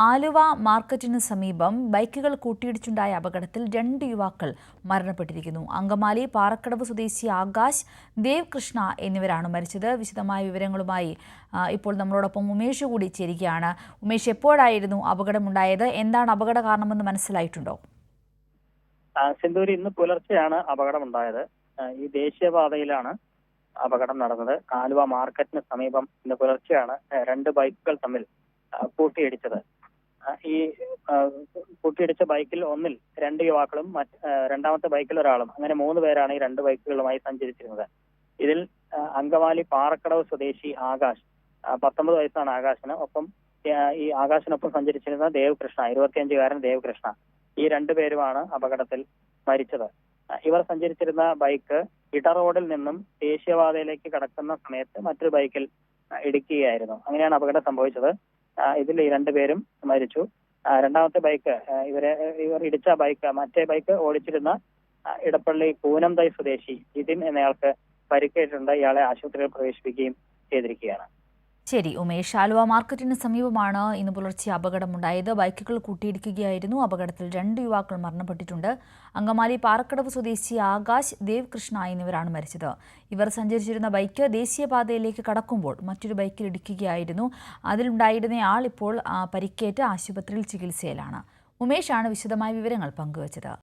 ആലുവ മാർക്കറ്റിന് സമീപം ബൈക്കുകൾ കൂട്ടിയിടിച്ചുണ്ടായ അപകടത്തിൽ 2 യുവാക്കൾ മരണപ്പെട്ടിരിക്കുന്നു. അങ്കമാലി പാറക്കടവ് സ്വദേശി ആകാശ്, ദേവ് കൃഷ്ണ എന്നിവരാണ് മരിച്ചത്. വിശദമായ വിവരങ്ങളുമായി ഇപ്പോൾ നമ്മളോടൊപ്പം ഉമേഷ് കൂടി ചേരുകയാണ്. ഉമേഷ്, എപ്പോഴായിരുന്നു അപകടമുണ്ടായത്? എന്താണ് അപകട കാരണമെന്ന് മനസ്സിലായിട്ടുണ്ടോ? സിന്ധൂരി, ഇന്ന് പുലർച്ചെയാണ് അപകടമുണ്ടായത്. ഈ ദേശീയപാതയിലാണ് അപകടം നടന്നത്. ആലുവ മാർക്കറ്റിന് സമീപം ഇന്ന് പുലർച്ചെയാണ് 2 ബൈക്കുകൾ തമ്മിൽ കൂട്ടിയിടിച്ചത്. ഈ കൂട്ടിയിടിച്ച ബൈക്കിൽ ഒന്നിൽ 2 യുവാക്കളും രണ്ടാമത്തെ ബൈക്കിൽ ഒരാളും, അങ്ങനെ 3 പേരാണ് ഈ 2 ബൈക്കുകളുമായി സഞ്ചരിച്ചിരുന്നത്. ഇതിൽ അങ്കമാലി പാറക്കടവ് സ്വദേശി ആകാശ്, 19 വയസ്സാണ് ആകാശിന്. ഒപ്പം ഈ ആകാശിനൊപ്പം സഞ്ചരിച്ചിരുന്ന ദേവ് കൃഷ്ണ, 25-കാരൻ ദേവ് കൃഷ്ണ, ഈ 2 പേരുമാണ് അപകടത്തിൽ മരിച്ചത്. ഇവർ സഞ്ചരിച്ചിരുന്ന ബൈക്ക് ഇടറോഡിൽ നിന്നും ദേശീയപാതയിലേക്ക് കടക്കുന്ന സമയത്ത് മറ്റൊരു ബൈക്കിൽ ഇടിക്കുകയായിരുന്നു. അങ്ങനെയാണ് അപകടം സംഭവിച്ചത്. ഇതിൽ ഈ 2 പേരും മരിച്ചു. രണ്ടാമത്തെ ബൈക്ക് ഇവർ ഇടിച്ച ബൈക്ക്, മറ്റേ ബൈക്ക് ഓടിച്ചിരുന്ന ഇടപ്പള്ളി കൂനംതൈ സ്വദേശി ജിതിൻ എന്നയാൾക്ക് പരിക്കേറ്റിട്ടുണ്ട്. ഇയാളെ ആശുപത്രിയിൽ പ്രവേശിപ്പിക്കുകയും ചെയ്തിരിക്കുകയാണ്. ശരി ഉമേഷ്, ആലുവ മാർക്കറ്റിന് സമീപമാണ് ഇന്ന് പുലർച്ചെ അപകടമുണ്ടായത്. ബൈക്കുകൾ കൂട്ടിയിടിക്കുകയായിരുന്നു. അപകടത്തിൽ 2 യുവാക്കൾ മരണപ്പെട്ടിട്ടുണ്ട്. അങ്കമാലി പാറക്കടവ് സ്വദേശി ആകാശ്, ദേവ് കൃഷ്ണ എന്നിവരാണ് മരിച്ചത്. ഇവർ സഞ്ചരിച്ചിരുന്ന ബൈക്ക് ദേശീയപാതയിലേക്ക് കടക്കുമ്പോൾ മറ്റൊരു ബൈക്കിൽ ഇടിക്കുകയായിരുന്നു. അതിലുണ്ടായിരുന്നയാൾ ഇപ്പോൾ പരിക്കേറ്റ് ആശുപത്രിയിൽ ചികിത്സയിലാണ്. ഉമേഷാണ് വിശദമായ വിവരങ്ങൾ പങ്കുവച്ചത്.